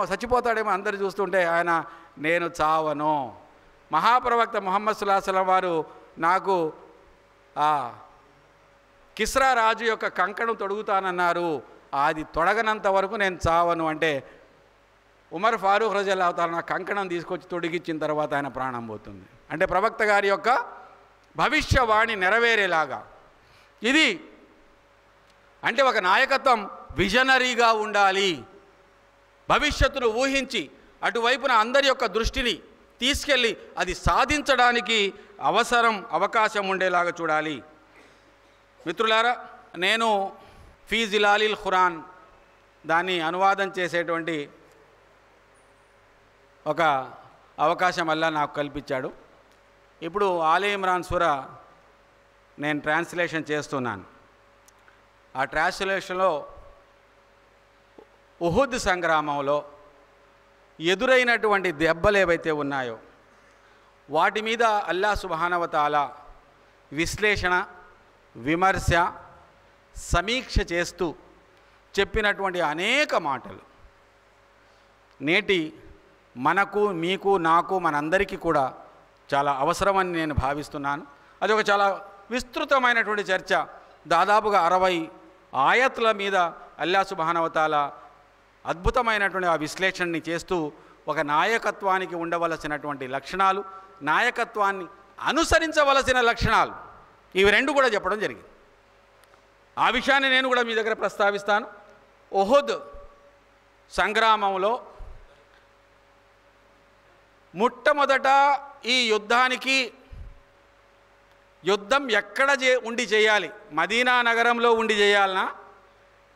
అందరూ చూస్తుంటే ఆయన నేను చావను, మహాప్రవక్త ముహమ్మద్ సల్లల్లాహు అలైహి వసల్లం వారు నాకు ఆ కిస్రా రాజు యొక్క కంకణం తొడుగుతానన్నారు, అది తొడగనంత వరకు నేను చావను అంటే ఉమర్ ఫారూక్ రజల్లాహు తాలా నా కంకణం తీసుకొచ్చి తొడిగిచ్చిన తర్వాత ఆయన ప్రాణం పోతుంది. అంటే ప్రవక్త గారి యొక్క భవిష్యవాణి నెరవేరేలాగా ఇది. అంటే ఒక నాయకత్వం విజనరీగా ఉండాలి, భవిష్యత్తును ఊహించి అటువైపున అందరి యొక్క దృష్టిని తీసుకెళ్ళి అది సాధించడానికి అవకాశం ఉండేలాగా చూడాలి. మిత్రులారా, నేను ఫీ జిలాలిల్ ఖురాన్ దాన్ని అనువాదం చేసేటువంటి ఒక అవకాశం అల్లా నాకు కల్పించాడు. ఇప్పుడు ఆలే ఇమ్రాన్ సూరా నేను ట్రాన్స్లేషన్ చేస్తున్నాను. ఆ ట్రాన్స్లేషన్లో ఉహుద్ సంగ్రామంలో ఎదురైనటువంటి దెబ్బలు ఏవైతే ఉన్నాయో వాటి మీద అల్లా సుబ్హానహు వ తఆలా విశ్లేషణ, విమర్శ, సమీక్ష చేస్తూ చెప్పినటువంటి అనేక మాటలు నేటి మనకు, మీకు, నాకు, మనందరికీ కూడా చాలా అవసరమని నేను భావిస్తున్నాను. అది ఒక చాలా విస్తృతమైనటువంటి చర్చ. దాదాపుగా 60 ఆయత్ల మీద అల్లా సుబ్హానహు వ తఆలా అద్భుతమైనటువంటి ఆ విశ్లేషణని చేస్తూ ఒక నాయకత్వానికి ఉండవలసినటువంటి లక్షణాలు, నాయకత్వాన్ని అనుసరించవలసిన లక్షణాలు, ఇవి రెండు కూడా చెప్పడం జరిగింది. ఆ విషయాన్ని నేను కూడా మీ దగ్గర ప్రస్తావిస్తాను. ఉహుద్ సంగ్రామంలో మొట్టమొదట ఈ యుద్ధం ఎక్కడ ఉండి చేయాలి? మదీనా నగరంలో ఉండి చేయాలనా,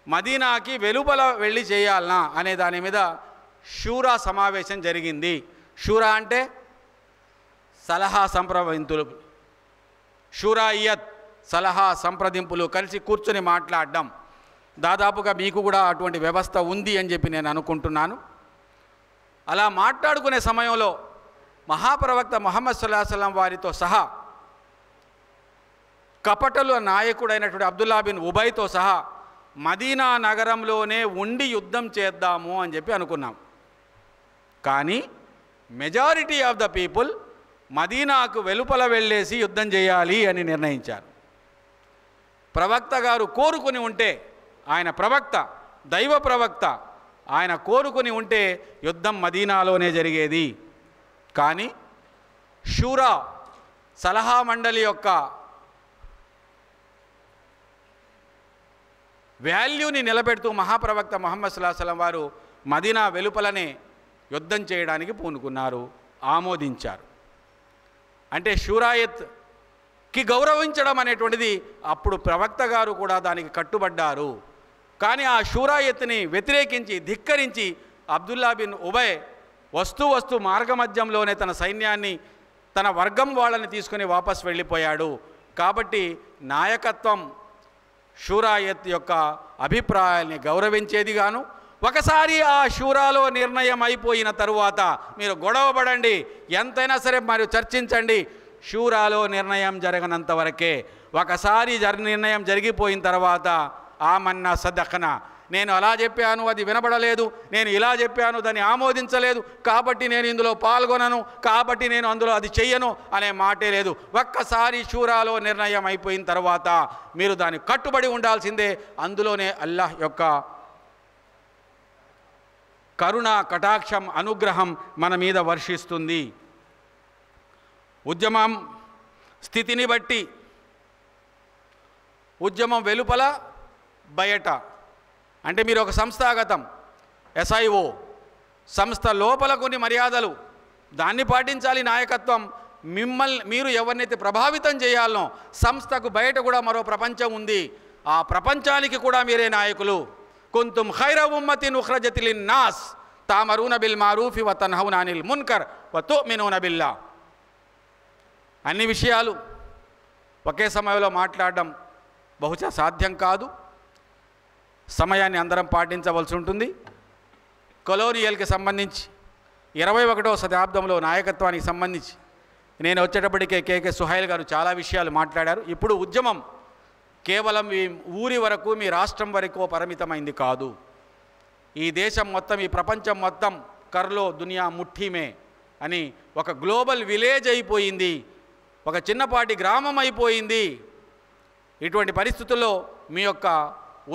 మదీనాకి వెలుపల వెళ్ళి చేయాలనా అనే దాని మీద షూరా సమావేశం జరిగింది. షూరా అంటే సలహా సంప్రదింపులు, షూరాయియత్ సలహా సంప్రదింపులు, కలిసి కూర్చొని మాట్లాడడం. దాదాపుగా మీకు కూడా అటువంటి వ్యవస్థ ఉంది అని చెప్పి నేను అనుకుంటున్నాను. అలా మాట్లాడుకునే సమయంలో మహాప్రవక్త ముహమ్మద్ సల్లల్లాహు అలైహి వసల్లం వారితో సహా కపటల నాయకుడైనటువంటి అబ్దుల్లా బిన్ ఉబైతో సహా మదీనా నగరంలోనే ఉండి యుద్ధం చేద్దాము అని చెప్పి అనుకున్నాం. కానీ మెజారిటీ ఆఫ్ ద పీపుల్ మదీనాకు వెలుపల వెళ్ళేసి యుద్ధం చేయాలి అని నిర్ణయించారు. ప్రవక్త గారు కోరుకుని ఉంటే, ఆయన ప్రవక్త, దైవ ప్రవక్త, ఆయన కోరుకుని ఉంటే యుద్ధం మదీనాలోనే జరిగేది. కానీ షూరా సలహా మండలి యొక్క వాల్యూని నిలబెడుతూ మహాప్రవక్త ముహమ్మద్ సల్లల్లాహు అలైహి వసల్లం వారు మదీనా వెలుపలనే యుద్ధం చేయడానికి పూనుకున్నారు, ఆమోదించారు. అంటే షూరాయత్కి గౌరవించడం అనేటువంటిది అప్పుడు ప్రవక్త గారు కూడా దానికి కట్టుబడ్డారు. కానీ ఆ షూరాయత్ని వ్యతిరేకించి ధిక్కరించి అబ్దుల్లా బిన్ ఉబయ్ వస్తూ మార్గమధ్యంలోనే తన సైన్యాన్ని తన వర్గం వాళ్ళని తీసుకుని వాపస్ వెళ్ళిపోయాడు. కాబట్టి నాయకత్వం షూరాయత్ యొక్క అభిప్రాయాల్ని గౌరవించేదిగాను, ఒకసారి ఆ షూరాలో నిర్ణయం అయిపోయిన తరువాత మీరు గొడవపడండి, ఎంతైనా సరే మరియు చర్చించండి, షూరాలో నిర్ణయం జరగనంత వరకే. ఒకసారి నిర్ణయం జరిగిపోయిన తర్వాత ఆమన్నా సదఖనా, నేను అలా చెప్పాను అది వినబడలేదు, నేను ఇలా చెప్పాను దాన్ని ఆమోదించలేదు, కాబట్టి నేను ఇందులో పాల్గొనను, కాబట్టి నేను అందులో అది చెయ్యను అనే మాటే లేదు. ఒక్కసారి షూరాలో నిర్ణయం అయిపోయిన తర్వాత మీరు దాన్ని కట్టుబడి ఉండాల్సిందే. అందులోనే అల్లాహ్ యొక్క కరుణ, కటాక్షం, అనుగ్రహం మన మీద వర్షిస్తుంది. ఉద్యమం స్థితిని బట్టి, ఉద్యమం వెలుపల బయట, అంటే మీరు ఒక సంస్థాగతం SIO సంస్థ లోపల కొన్ని మర్యాదలు దాన్ని పాటించాలి నాయకత్వం. మీరు ఎవరినైతే ప్రభావితం చేయాలనో సంస్థకు బయట కూడా మరో ప్రపంచం ఉంది, ఆ ప్రపంచానికి కూడా మీరే నాయకులు. కుంతుం ఖైర ఉమ్మతిన్ ఉఖ్రజత్ లిన్నాస్ తామరూన బిల్ మారూఫి వ తన్హౌన అనిల్ మున్కర్ వ తుమినూన బిల్లాహ్. అన్ని విషయాలు ఒకే సమయంలో మాట్లాడడం బహుశా సాధ్యం కాదు, సమయాన్ని అందరం పాటించవలసి ఉంటుంది. కొలోనియల్కి సంబంధించి 21వ శతాబ్దంలో నాయకత్వానికి సంబంధించి నేను వచ్చేటప్పటికే కేకే సుహైల్ గారు చాలా విషయాలు మాట్లాడారు. ఇప్పుడు ఉద్యమం కేవలం మీ ఊరి వరకు, మీ రాష్ట్రం వరకు పరిమితమైంది కాదు. ఈ దేశం మొత్తం, ఈ ప్రపంచం మొత్తం కర్లో దునియా ముఠీమే అని ఒక గ్లోబల్ విలేజ్ అయిపోయింది, ఒక చిన్నపాటి గ్రామం అయిపోయింది. ఇటువంటి పరిస్థితుల్లో మీ యొక్క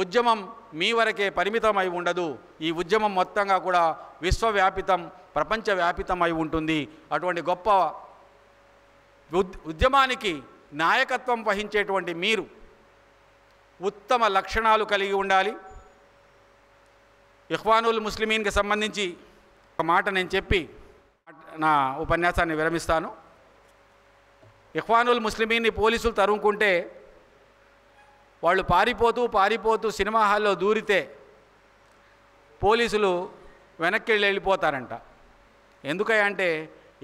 ఉద్యమం మీ వరకే పరిమితం అయి ఉండదు. ఈ ఉద్యమం మొత్తంగా కూడా విశ్వవ్యాపితం, ప్రపంచవ్యాపితం అయి ఉంటుంది. అటువంటి గొప్ప ఉద్యమానికి నాయకత్వం వహించేటువంటి మీరు ఉత్తమ లక్షణాలు కలిగి ఉండాలి. ఇఖ్వానుల్ ముస్లిమీన్కి సంబంధించి ఒక మాట నేను చెప్పి నా ఉపన్యాసాన్ని విరమిస్తాను. ఇఖ్వానుల్ ముస్లిమీన్ని పోలీసులు తరుముకుంటే వాళ్ళు పారిపోతూ సినిమా హాల్లో దూరితే పోలీసులు వెనక్కి వెళ్ళిపోతారంట. ఎందుకంటే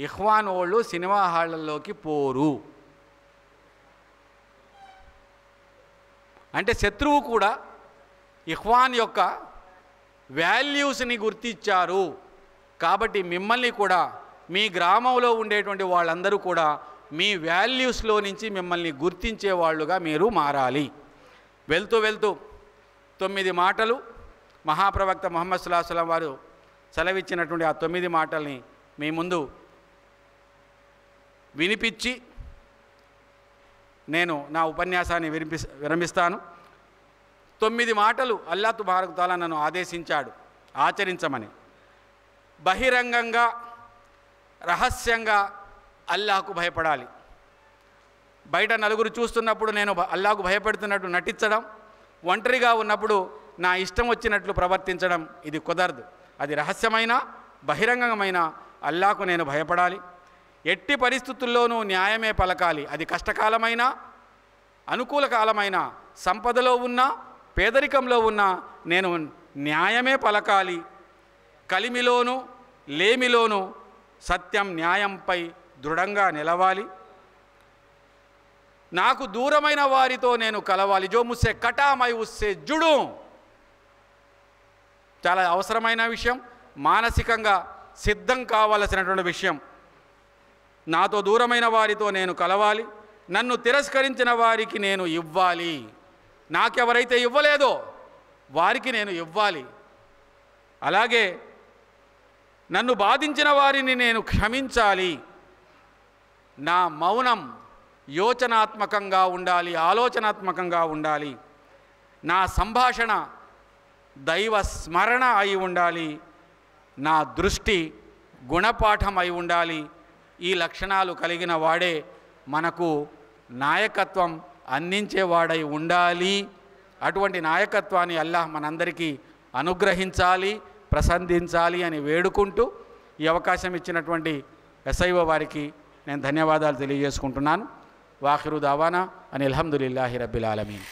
ఇఖ్వాన్ వాళ్ళు సినిమా హాళ్ళల్లోకి పోరు. అంటే శత్రువు కూడా ఇఖ్వాన్ యొక్క వాల్యూస్ని గుర్తించారు. కాబట్టి మిమ్మల్ని కూడా, మీ గ్రామంలో ఉండేటువంటి వాళ్ళందరూ కూడా మీ వాల్యూస్లో నుంచి మిమ్మల్ని గుర్తించే వాళ్ళుగా మీరు మారాలి. వెళ్తూ 9 మాటలు మహాప్రవక్త ముహమ్మద్ సల్లల్లాహు అలైహి వసల్లం వారు సెలవిచ్చినటువంటి ఆ 9 మాటల్ని మీ ముందు వినిపించి నేను నా ఉపన్యాసాన్ని విరమిస్తాను. 9 మాటలు అల్లాహ్ తబారక్ తఆలా నన్ను ఆదేశించాడు ఆచరించమని. బహిరంగంగా, రహస్యంగా అల్లాహ్కు భయపడాలి. బయట నలుగురు చూస్తున్నప్పుడు నేను అల్లాహ్కు భయపెడుతున్నట్టు నటించడం, ఒంటరిగా ఉన్నప్పుడు నా ఇష్టం వచ్చినట్లు ప్రవర్తించడం ఇది కుదరదు. అది రహస్యమైన, బహిరంగమైన అల్లాహ్కు నేను భయపడాలి. ఎట్టి పరిస్థితుల్లోనూ న్యాయమే పలకాలి. అది కష్టకాలమైనా, అనుకూల కాలమైనా, సంపదలో ఉన్నా, పేదరికంలో ఉన్నా నేను న్యాయమే పలకాలి. కలిమిలోనూ లేమిలోనూ సత్యం, న్యాయంపై దృఢంగా నిలవాలి. నాకు దూరమైన వారితో నేను కలవాలి. జో ముస్సే కటా మై ఉస్సే జుడు. చాలా అవసరమైన విషయం, మానసికంగా సిద్ధం కావలసినటువంటి విషయం. నాతో దూరమైన వారితో నేను కలవాలి. నన్ను తిరస్కరించిన వారికి నేను ఇవ్వాలి. నాకెవరైతే ఇవ్వలేదో వారికి నేను ఇవ్వాలి. అలాగే నన్ను బాధించిన వారిని నేను క్షమించాలి. నా మౌనం యోచనాత్మకంగా ఉండాలి, ఆలోచనాత్మకంగా ఉండాలి. నా సంభాషణ దైవ స్మరణ అయి ఉండాలి. నా దృష్టి గుణపాఠం అయి ఉండాలి. ఈ లక్షణాలు కలిగిన వాడే మనకు నాయకత్వం అందించేవాడై ఉండాలి. అటువంటి నాయకత్వాన్ని అల్లాహ్ మనందరికీ అనుగ్రహించాలి, ప్రసాదించాలి అని వేడుకుంటూ ఈ అవకాశం ఇచ్చినటువంటి SIO వారికి, నేను ధన్యవాదాలు తెలియజేసుకుంటున్నాను. వాఖిరు దావానా అని అల్హమ్దులిల్లాహి రబ్బిల్ ఆలమీన్.